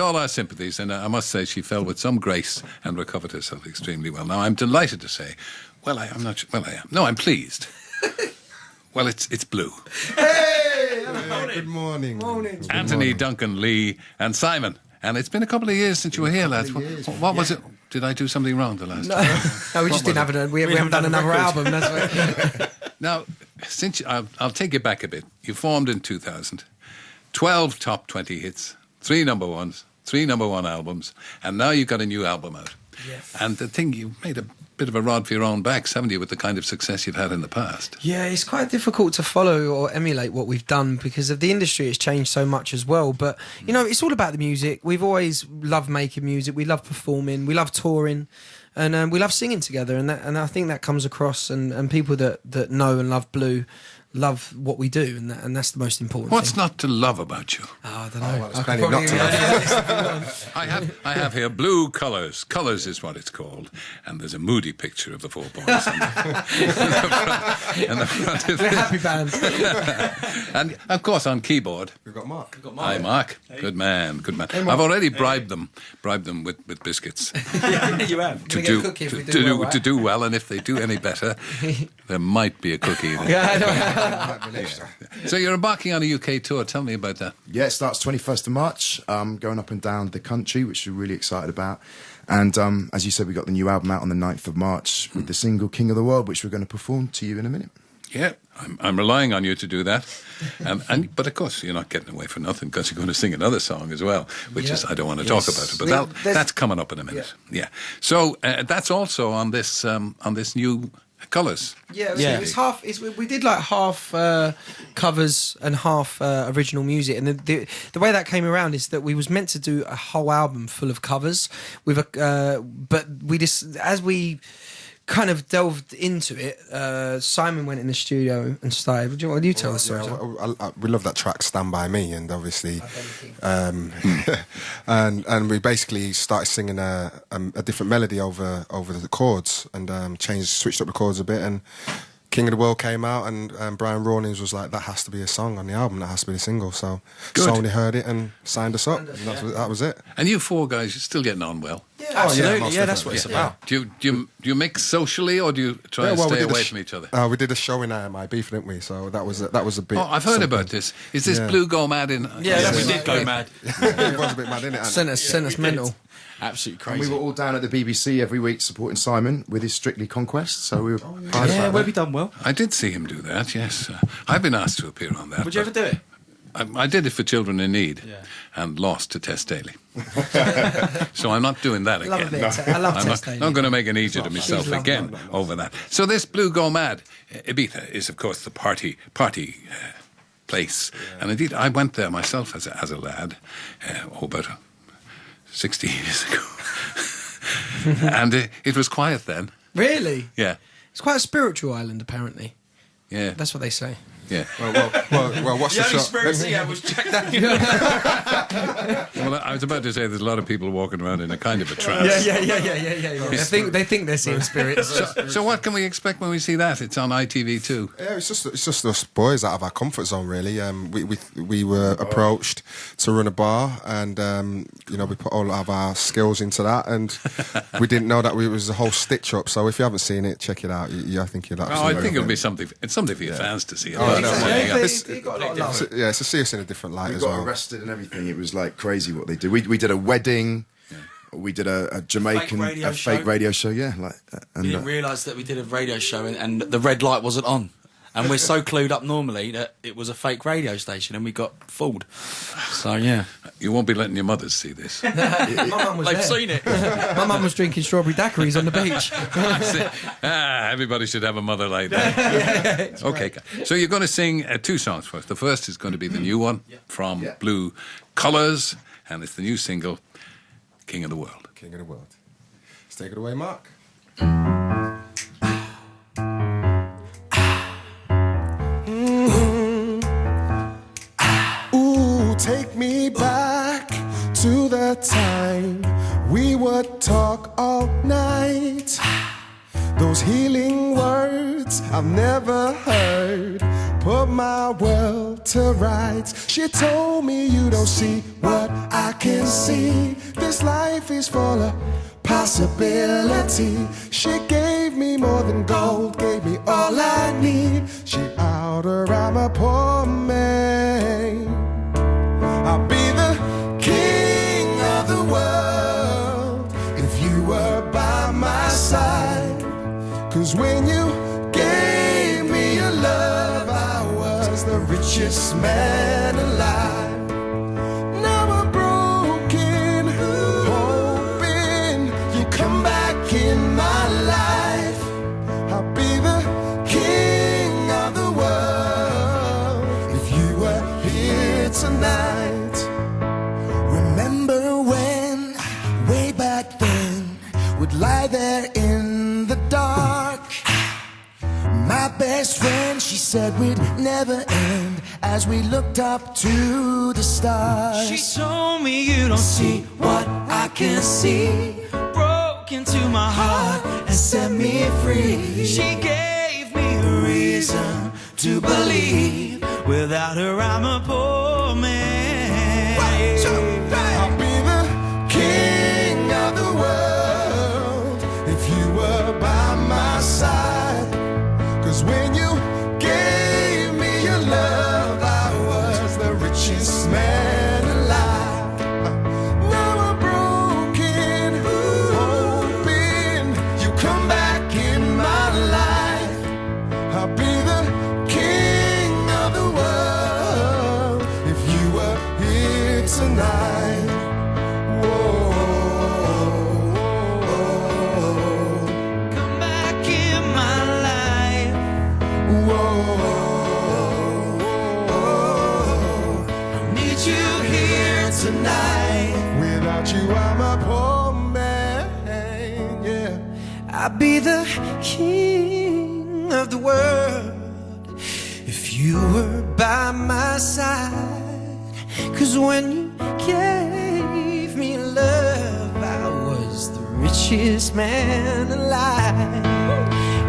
all our sympathies, and I must say she fell with some grace and recovered herself extremely well. Now, I'm delighted to say, well, I'm not sure, well, I am. No, I'm pleased. Well, it's Blue. Hey! Good morning. Morning. Anthony, Duncan, Lee, and Simon. And it's been a couple of years since you were here, lads. What was it? Did I do something wrong the last time? No, we just didn't have we haven't done another album. That's right. Now, I'll take you back a bit. You formed in 2000, 12 top 20 hits, 3 number ones, 3 number one albums, and now you've got a new album out. Yes. And the thing, you've made a bit of a rod for your own backs, haven't you, with the kind of success you've had in the past? Yeah, it's quite difficult to follow or emulate what we've done because of the industry has changed so much as well. But, you know, it's all about the music. We've always loved making music. We love performing. We love touring. And we love singing together. And I think that comes across. And people that know and love Blue love what we do. And that's the most important What's thing. not to love about you? Oh, I don't know. Well, it's plenty not to love. I have here Blue Colours. Colours is what it's called. And there's a moody picture of the 4 boys in the front of We're a it. happy band. And, of course, on keyboard. We've got Mark. Hi, Mark. Hey. Good man, good man. I've already bribed them with biscuits. You have. To We get a cookie if we do well, right? to do well, and if they do any better, there might be a cookie there. Yeah, I know. So you're embarking on a UK tour. Tell me about that. Yeah, it starts 21st of March, going up and down the country, which we're really excited about. And as you said, we got the new album out on the 9th of March with the single King of the World, which we're going to perform to you in a minute. Yeah, I'm relying on you to do that. But of course, you're not getting away for nothing because you're going to sing another song as well, which is, I don't want to talk about it, but that's coming up in a minute. Yeah. So that's also on this new Colours. Yeah, it was half. We did like half covers and half original music, and the way that came around is that we was meant to do a whole album full of covers with but we just as we kind of delved into it. Simon went in the studio and started. What do you tell us? We love that track "Stand By Me," and obviously, and we basically started singing a different melody over the chords, and switched up the chords a bit, and King of the World came out, and Brian Rawlings was like, that has to be a song on the album, that has to be a single. So Sony heard it and signed us up. And that was it. And you 4 guys, you're still getting on well. Yeah, absolutely. Yeah, that's what it's about. Do you mix socially, or do you try and stay away from each other? We did a show in my beef, didn't we? So that was a bit. Oh, I've heard about this. Is this Blue Go Mad in? Yeah, we did go mad. It was a bit mad, innit? Sent us mental. Absolutely And crazy. we were all down at the BBC every week supporting Simon with his Strictly Conquest. So we were. Yeah, well, we done well. I did see him do that. Yes, I've been asked to appear on that. Would you ever do it? I did it for Children in Need, and lost to Tess Daly. So I'm not doing that again. I love I'm Tess Daly. not going to make an idiot of myself again over that. So this Blue Go Mad, Ibiza is of course the party place, and indeed I went there myself as a lad, about 60 years ago, and it was quiet then. Really? Yeah, It's quite a spiritual island, apparently. yeah, That's what they say. yeah. Well, what's the shot? conspiracy I was checked out. Well, I was about to say there's a lot of people walking around in a kind of a trance. Yeah. They think they're seeing spirits. So what can we expect when we see that? It's on ITV2. Yeah, it's just us boys out of our comfort zone, really. We were approached to run a bar, and we put all of our skills into that, and we didn't know that it was a whole stitch up. So if you haven't seen it, check it out. I think you'll absolutely. I think it'll be something. It's something for your fans to see. They got a lot of love. Yeah, it's to see us in a different light We as got well. arrested and everything. It was like crazy what they did. We did a wedding. We did a Jamaican fake radio show. Yeah, We didn't realise that we did a radio show and the red light wasn't on. And we're so clued up normally that it was a fake radio station and we got fooled. So, yeah. You won't be letting your mothers see this. My mum was They've there. seen it. My mum was drinking strawberry daiquiris on the beach. Everybody should have a mother like that. Okay, so you're going to sing 2 songs for us. The first is going to be the new one from Blue Colours, and it's the new single, King of the World. King of the World. Let's take it away, Mark. Ooh, take me back to the time we would talk all night. Those healing words I've never heard put my world to rights. She told me you don't see what I can see. This life is full of possibility. She gave me more than gold, gave me all I need. She out her, I'm a poor man. I'll be the king of the world if you were by my side. 'Cause when you gave me your love, I was the richest man alive. Now I'm broken, hoping you come back in my life. I'll be the king of the world if you were here tonight. Remember when, way back then, would lie there in the dark. My best friend, she said we'd never end as we looked up to the stars. She told me you don't see what I can see. Broke into my heart and set me free. She gave me a reason to believe. Without her, I'm a poor man. 1, 2, 3. I'll be the king of the world if you were by my side. 'Cause when you gave me your love, I was the richest man alive. Now I'm broken, hoping you come back in my life. I'll be the king of the world if you were here tonight. Come back in my life. I need you here tonight. Without you, I'm a poor man. Yeah. I'd be the king of the world if you were by my side. 'Cause when you gave me love, I was the richest man alive.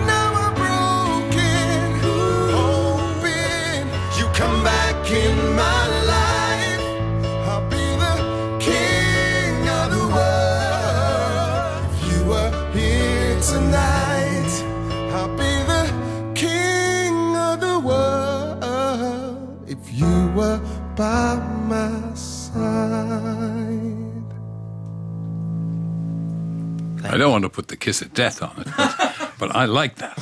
Now I'm broken, hoping you come back in my life. I'll be the king of the world if you were here tonight. I'll be the king of the world if you were by my side. I don't want to put the kiss of death on it, but I like that.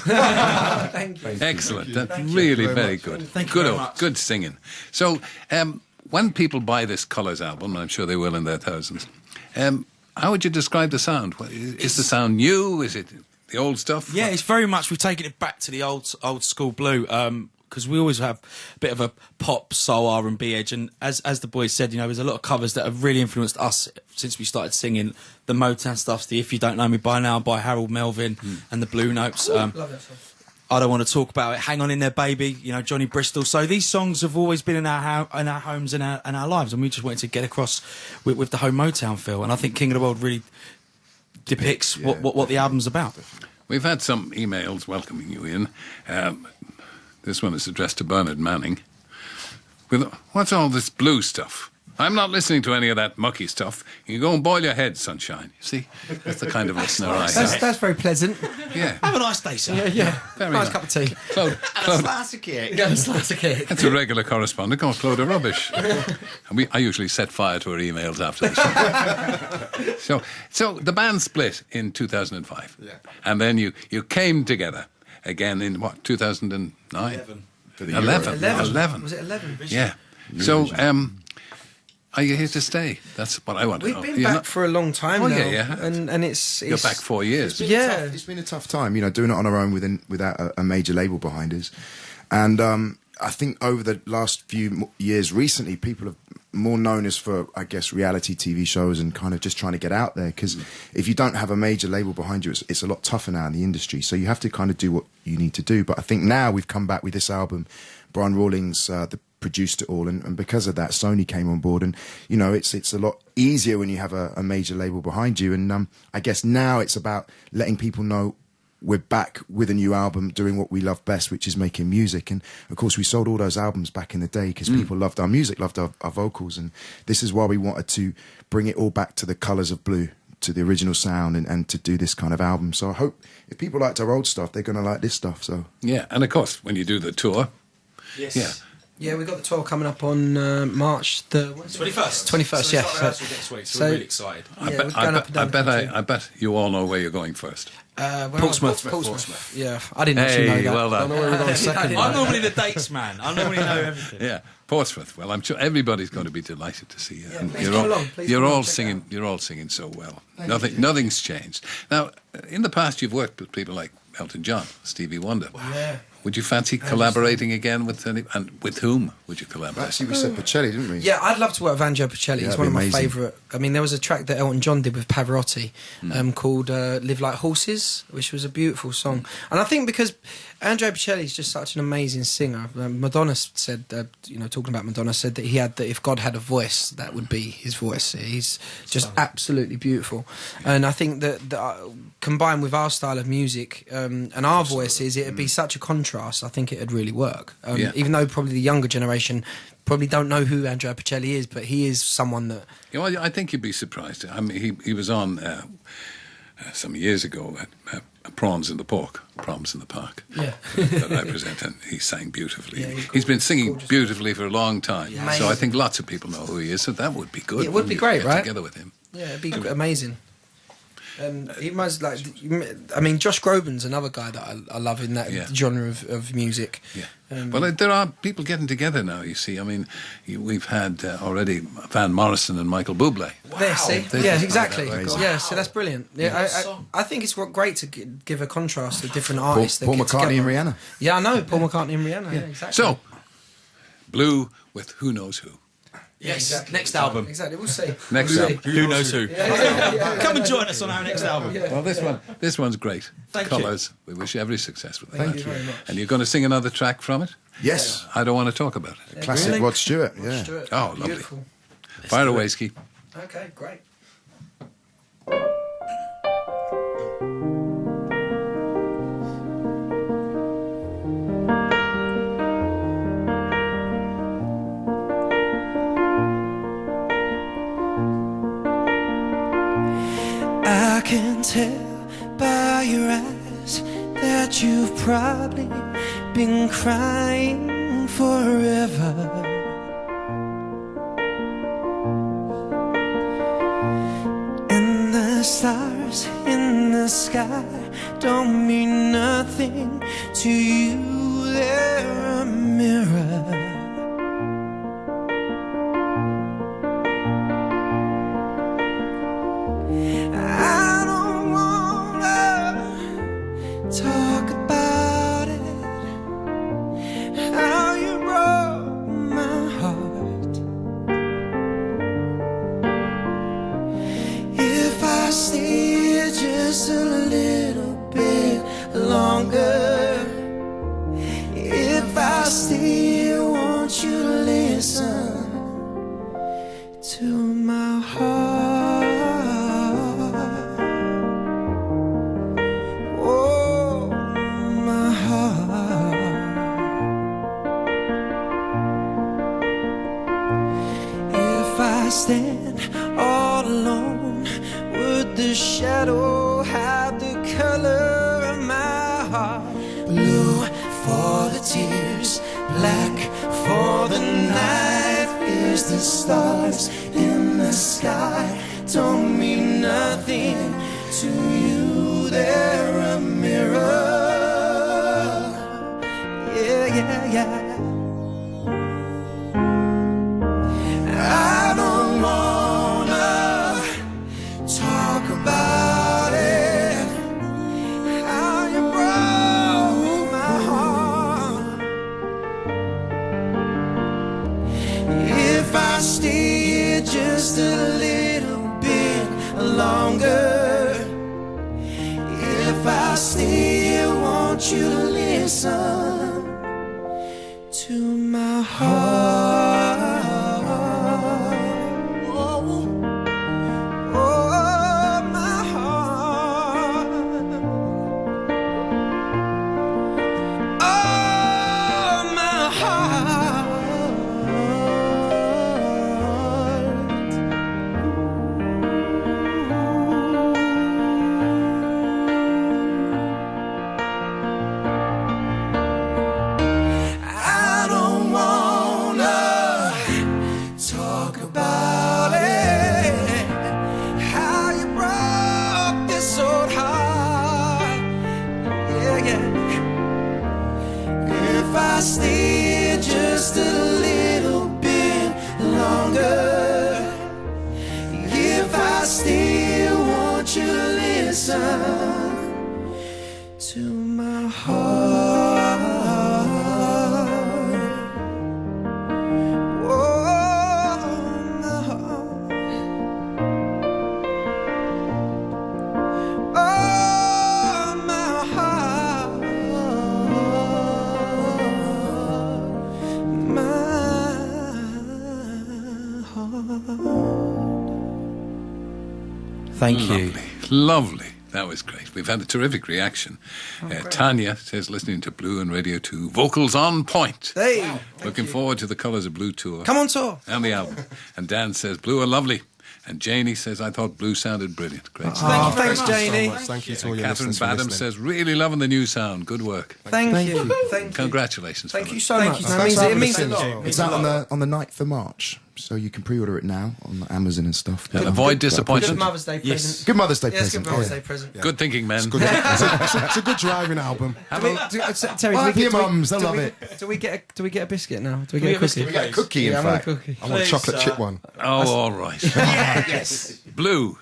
Thank you. Excellent. That's really very good. Thank you Good, very much. good singing. So, when people buy this Colours album, and I'm sure they will in their thousands, how would you describe the sound? Is the sound new? Is it the old stuff? Yeah, it's very much, we've taken it back to the old school blue, because we always have a bit of a pop, soul, R&B edge, and as the boys said, you know, there's a lot of covers that have really influenced us since we started singing. The Motown stuff, the If You Don't Know Me By Now by Harold Melvin and the Blue Notes. Love that song. I Don't Want to Talk About It, Hang On In There Baby, you know, Johnny Bristol. So these songs have always been in our homes and our lives, and we just wanted to get across with the whole Motown feel, and I think King of the World really depicts what the album's about. We've had some emails welcoming you in. This one is addressed to Bernard Manning. With, what's all this blue stuff? I'm not listening to any of that mucky stuff. You go and boil your head, sunshine. You see, that's the kind of listener I am. That's very pleasant. Yeah, Have a nice day, sir. Yeah. very Nice nice. cup of tea. Claude, And a Claude, slice of cake. Yeah, slice of cake. that's a regular correspondent. Called Claude Rubbish. And I usually set fire to her emails after the show. So the band split in 2005. Yeah. And then you came together again in what, 2009? 11. For the 11. Euro. 11. Was it 11? Yeah. So, are you here to stay? That's what I want to We've know. been You're back not- for a long time Oh, now. yeah. And it's You're back 4 years. Yeah. It's been a tough time, you know, doing it on our own without a major label behind us. And I think over the last few years recently, people have more known us for, I guess, reality TV shows and kind of just trying to get out there. Because if you don't have a major label behind you, it's a lot tougher now in the industry. So you have to kind of do what you need to do. But I think now we've come back with this album. Brian Rawlings produced it all, and because of that, Sony came on board. And you know, it's a lot easier when you have a major label behind you. And I guess now it's about letting people know we're back with a new album doing what we love best, which is making music. And of course we sold all those albums back in the day because people loved our music, loved our vocals, and this is why we wanted to bring it all back to the colours of blue, to the original sound, and to do this kind of album. So I hope if people liked our old stuff, they're going to like this stuff. So yeah, and of course when you do the tour, Yeah, we've got the tour coming up on March the 21st. 21st, yeah. Next week, so we're really excited. I bet you all know where you're going first. Portsmouth. Yeah, I didn't actually know that. Well done. I don't know where we're going second. I'm normally the dates man. I normally know everything. Yeah, Portsmouth. Well, I'm sure everybody's going to be delighted to see you. And please come along. you're all singing. You're all singing so well. Nothing's changed. Now, in the past, you've worked with people like Elton John, Stevie Wonder. Yeah. Would you fancy collaborating again with any? And with whom would you collaborate? actually, we said Pacelli, didn't we? Yeah, I'd love to work with Angelo Pacelli. He's that'd one of be my amazing. favourite. I mean, there was a track that Elton John did with Pavarotti called "Live Like Horses," which was a beautiful song. And I think because Andrea Bocelli is just such an amazing singer. Madonna said, talking about Madonna, said that if God had a voice, that would be his voice. He's just absolutely beautiful. And I think that combined with our style of music and our voices, it'd be such a contrast. I think it'd really work. Even though probably the younger generation probably don't know who Andrea Bocelli is, but he is someone that... I think you'd be surprised. I mean, he was on some years ago at Proms in the Park, Yeah. that I present, and he sang beautifully. Yeah, He's been singing beautifully for a long time, Yeah. so I think lots of people know who he is, so that would be good. It would be Get great, right? Together with him. Yeah, it'd be amazing. He must I mean, Josh Groban's another guy that I love in that genre of music. Yeah. Well, there are people getting together now, you see. I mean, we've had already Van Morrison and Michael Bublé. There, see? Yeah, exactly. Yeah, so that's brilliant. Yeah, Yeah. I think it's great to give a contrast to different artists. Paul that get McCartney and together. Rihanna. Yeah, I know, Paul McCartney and Rihanna. Yeah, exactly. So, Blue with Who Knows Who. Yeah, exactly. Next album. Exactly, we'll see. Next We'll album. see. Who knows who? Yeah. Come and join us on our next album. Well, this one's great. Thank you. Colours. We wish you every success with it. Thank you very much. And you're going to sing another track from it? Yes. I don't want to talk about it. Classic Really? Rod Stewart. Yeah. Stuart. Oh, lovely. Beautiful. Fire away, Ski. Okay, great. I can tell by your eyes that you've probably been crying forever. And the stars in the sky don't mean nothing to you, they're a mirror. I don't wanna talk about it, how you broke my heart. If I stay just a little bit longer, if I stay, won't you listen to my heart? Oh, my heart. If I stand all alone, would the shadow hide the color of my heart? Blue for the tears, black for the night. Fears the stars in the sky don't mean nothing to you, they're a mirror. Yeah, yeah, yeah. I don't wanna talk about it, how you broke my heart. If I stay just a little bit longer, if I stay, won't you listen reason to my heart. Oh, my heart. Oh, my heart. My heart. Thank you. Lovely, lovely. That was great. We've had a terrific reaction. Tanya says, listening to Blue and Radio 2, vocals on point. Hey, Looking forward to the Colours of Blue tour. come on tour. And the album. And Dan says, Blue are lovely. And Janie says, I thought Blue sounded brilliant. Great stuff. Thanks, Janie. Thank you to all your Catherine listeners for Badham listening. says, really loving the new sound. Good work. Thank you. Thank you. Congratulations. Thank fellas. you so much. you. That Thanks means, for it having means us a in. lot. It's out on the 9th of March, so you can pre-order it now on Amazon and stuff. And avoid Good disappointment. Mother's Day Yes. present. Good Mother's Day Yes, present. good Mother's Day present. Good thinking, men. It's a good driving album. Terry, Well, for your mums, they'll love it. Do we get a biscuit now? Do we get a biscuit? cookie? We got a cookie, in Yeah, I want a fact. cookie. I want a chocolate chip one. Oh, all right. Yes. Blue.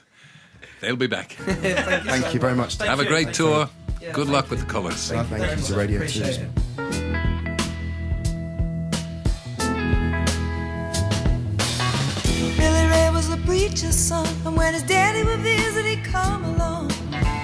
They'll be back. Thank you very much. Have a great tour. Good luck with the colours. Thank you to Radio 2. Appreciate it.